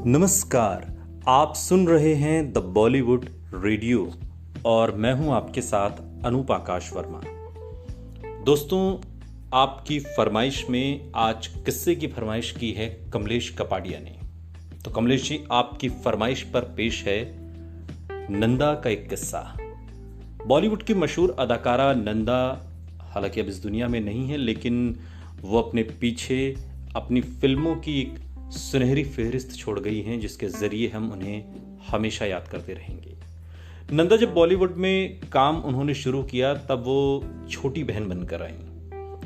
नमस्कार। आप सुन रहे हैं द बॉलीवुड रेडियो और मैं हूं आपके साथ अनूप आकाश वर्मा। दोस्तों, आपकी फरमाइश में आज किस्से की फरमाइश की है कमलेश कपाड़िया ने। तो कमलेश जी, आपकी फरमाइश पर पेश है नंदा का एक किस्सा। बॉलीवुड की मशहूर अदाकारा नंदा हालांकि अब इस दुनिया में नहीं है, लेकिन वो अपने पीछे अपनी फिल्मों की एक सुनहरी फेहरिस्त छोड़ गई हैं, जिसके जरिए हम उन्हें हमेशा याद करते रहेंगे। नंदा जब बॉलीवुड में काम उन्होंने शुरू किया तब वो छोटी बहन बनकर आई,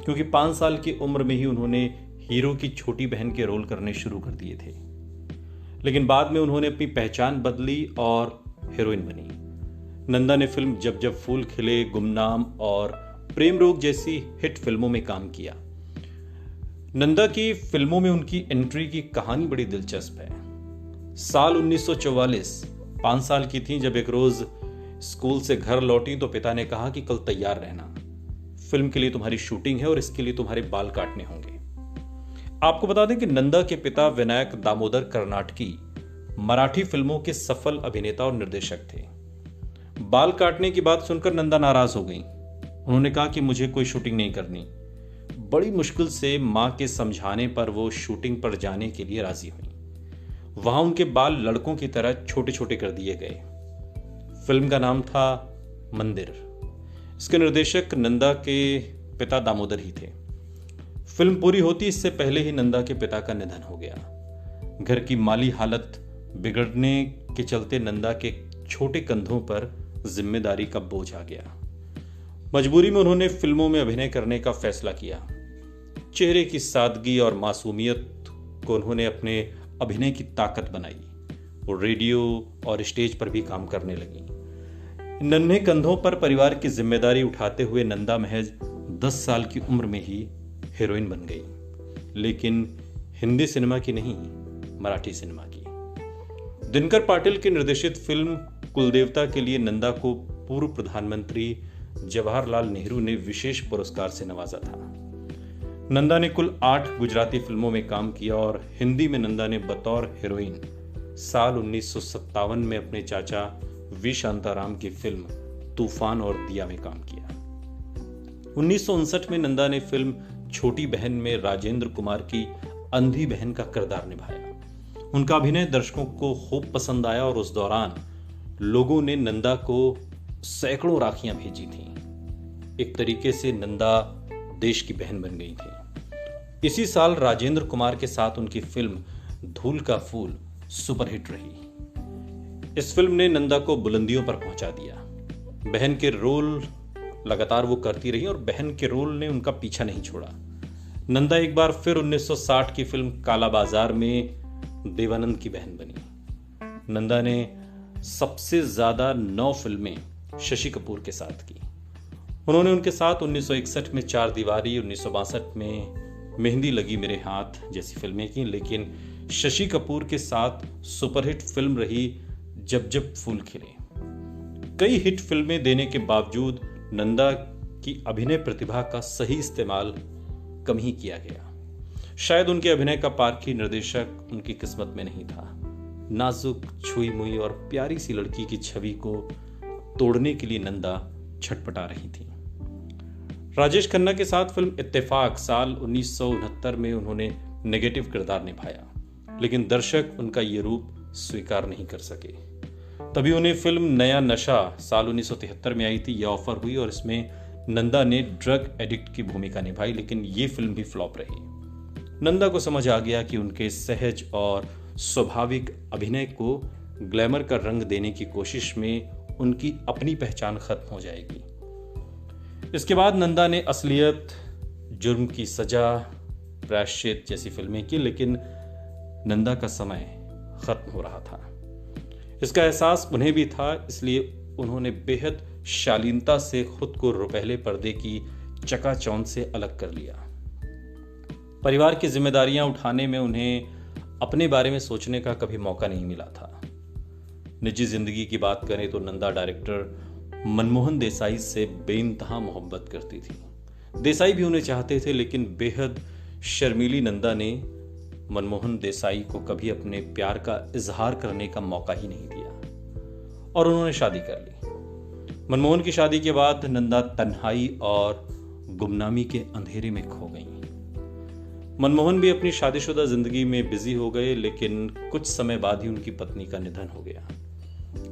क्योंकि 5 साल की उम्र में ही उन्होंने हीरो की छोटी बहन के रोल करने शुरू कर दिए थे। लेकिन बाद में उन्होंने अपनी पहचान बदली और हीरोइन बनी। नंदा ने फिल्म जब जब फूल खिले, गुमनाम और प्रेम रोग जैसी हिट फिल्मों में काम किया। नंदा की फिल्मों में उनकी एंट्री की कहानी बड़ी दिलचस्प है। साल 1944, 5 साल की थी जब एक रोज स्कूल से घर लौटी तो पिता ने कहा कि कल तैयार रहना, फिल्म के लिए तुम्हारी शूटिंग है और इसके लिए तुम्हारे बाल काटने होंगे। आपको बता दें कि नंदा के पिता विनायक दामोदर कर्नाटकी मराठी फिल्मों के सफल अभिनेता और निर्देशक थे। बाल काटने की बात सुनकर नंदा नाराज हो गई। उन्होंने कहा कि मुझे कोई शूटिंग नहीं करनी। बड़ी मुश्किल से मां के समझाने पर वो शूटिंग पर जाने के लिए राजी हुई। वहां उनके बाल लड़कों की तरह छोटे छोटे कर दिए गए। फिल्म का नाम था मंदिर। इसके निर्देशक नंदा के पिता दामोदर ही थे। फिल्म पूरी होती इससे पहले ही नंदा के पिता का निधन हो गया। घर की माली हालत बिगड़ने के चलते नंदा के छोटे कंधों पर जिम्मेदारी का बोझ आ गया। मजबूरी में उन्होंने फिल्मों में अभिनय करने का फैसला किया। चेहरे की सादगी और मासूमियत को उन्होंने अपने अभिनय की ताकत बनाई। वो रेडियो और स्टेज पर भी काम करने लगी। नन्हे कंधों पर परिवार की जिम्मेदारी उठाते हुए नंदा महज 10 साल की उम्र में ही हीरोइन बन गई, लेकिन हिंदी सिनेमा की नहीं, मराठी सिनेमा की। दिनकर पाटिल की निर्देशित फिल्म कुलदेवता के लिए नंदा को पूर्व प्रधानमंत्री जवाहरलाल नेहरू ने विशेष पुरस्कार से नवाजा था। नंदा ने कुल 8 गुजराती फिल्मों में काम किया और हिंदी में नंदा ने बतौर हीरोइन साल 1957 में अपने चाचा वी शांताराम की फिल्म तूफान और दिया में काम किया। 1959 में नंदा ने फिल्म छोटी बहन में राजेंद्र कुमार की अंधी बहन का किरदार निभाया। उनका अभिनय दर्शकों को खूब पसंद आया और उस दौरान लोगों ने नंदा को सैकड़ों राखियां भेजी थीं। एक तरीके से नंदा देश की बहन बन गई थी। इसी साल राजेंद्र कुमार के साथ उनकी फिल्म धूल का फूल सुपरहिट रही। इस फिल्म ने नंदा को बुलंदियों पर पहुंचा दिया। बहन के रोल लगातार वो करती रही और बहन के रोल ने उनका पीछा नहीं छोड़ा। नंदा एक बार फिर 1960 की फिल्म काला बाजार में देवानंद की बहन बनी। नंदा ने सबसे ज्यादा 9 फिल्में शशि कपूर के साथ की। उन्होंने उनके साथ 1961 में 4 दीवारी, 1962 में मेहंदी लगी मेरे हाथ जैसी फिल्में की, लेकिन शशि कपूर के साथ सुपरहिट फिल्म रही जब जब फूल खिले। कई हिट फिल्में देने के बावजूद नंदा की अभिनय प्रतिभा का सही इस्तेमाल कम ही किया गया। शायद उनके अभिनय का पारखी निर्देशक उनकी किस्मत में नहीं था। नाजुक, छुई मुई और प्यारी सी लड़की की छवि को तोड़ने के लिए नंदा छटपटा रही थी। राजेश खन्ना के साथ फिल्म इत्तेफाक साल 1969 में उन्होंने नेगेटिव किरदार निभाया, लेकिन दर्शक उनका ये रूप स्वीकार नहीं कर सके। तभी उन्हें फिल्म नया नशा साल 1973 में आई थी, यह ऑफर हुई और इसमें नंदा ने ड्रग एडिक्ट की भूमिका निभाई, लेकिन ये फिल्म भी फ्लॉप रही। नंदा को समझ आ गया कि उनके सहज और स्वाभाविक अभिनय को ग्लैमर का रंग देने की कोशिश में उनकी अपनी पहचान खत्म हो जाएगी। इसके बाद नंदा ने असलियत, जुर्म की सजा, प्रायश्चित जैसी फिल्में की, लेकिन नंदा का समय खत्म हो रहा था। इसका एहसास उन्हें भी था, इसलिए उन्होंने बेहद शालीनता से खुद को रुपहले पर्दे की चकाचौंध से अलग कर लिया। परिवार की जिम्मेदारियां उठाने में उन्हें अपने बारे में सोचने का कभी मौका नहीं मिला था। निजी जिंदगी की बात करें तो नंदा डायरेक्टर मनमोहन देसाई से बेइंतहा मोहब्बत करती थी। देसाई भी उन्हें चाहते थे, लेकिन बेहद शर्मीली नंदा ने मनमोहन देसाई को कभी अपने प्यार का इजहार करने का मौका ही नहीं दिया और उन्होंने शादी कर ली। मनमोहन की शादी के बाद नंदा तन्हाई और गुमनामी के अंधेरे में खो गई। मनमोहन भी अपनी शादीशुदा जिंदगी में बिजी हो गए, लेकिन कुछ समय बाद ही उनकी पत्नी का निधन हो गया।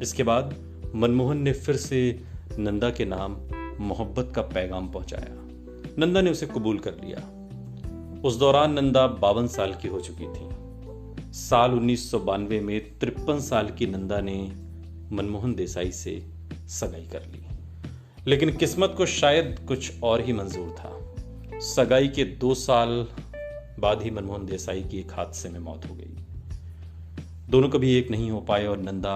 इसके बाद मनमोहन ने फिर से नंदा के नाम मोहब्बत का पैगाम पहुंचाया। नंदा ने उसे कबूल कर लिया। उस दौरान नंदा 52 साल की हो चुकी थी। साल 1992 में 53 साल की नंदा ने मनमोहन देसाई से सगाई कर ली, लेकिन किस्मत को शायद कुछ और ही मंजूर था। सगाई के 2 साल बाद ही मनमोहन देसाई की एक हादसे में मौत हो गई। दोनों कभी एक नहीं हो पाए और नंदा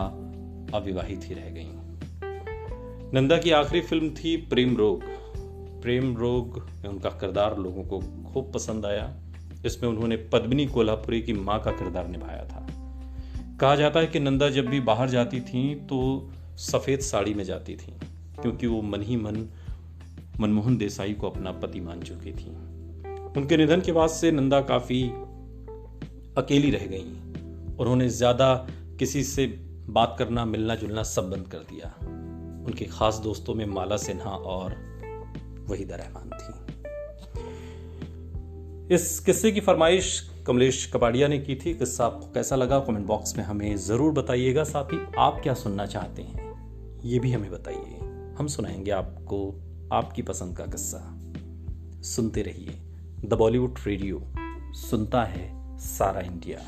अविवाहित ही रह गईं। नंदा की आखिरी फिल्म थी प्रेम रोग। प्रेम रोग में उनका किरदार लोगों को खूब पसंद आया। इसमें उन्होंने पद्मिनी कोल्हापुरी की मां का किरदार निभाया था। कहा जाता है कि नंदा जब भी बाहर जाती थीं तो सफेद साड़ी में जाती थीं, क्योंकि वो मन ही मन मनमोहन देसाई को अपना पति मान चुकी थीं। उनके निधन के बाद से नंदा काफी अकेली रह गईं। उन्होंने ज्यादा किसी से बात करना, मिलना जुलना सब बंद कर दिया। उनके खास दोस्तों में माला सिन्हा और वहीदा रहमान थी। इस किस्से की फरमाइश कमलेश कपाड़िया ने की थी। किस्सा आपको कैसा लगा कमेंट बॉक्स में हमें जरूर बताइएगा। साथ ही आप क्या सुनना चाहते हैं ये भी हमें बताइए। हम सुनाएंगे आपको आपकी पसंद का किस्सा। सुनते रहिए द बॉलीवुड रेडियो, सुनता है सारा इंडिया।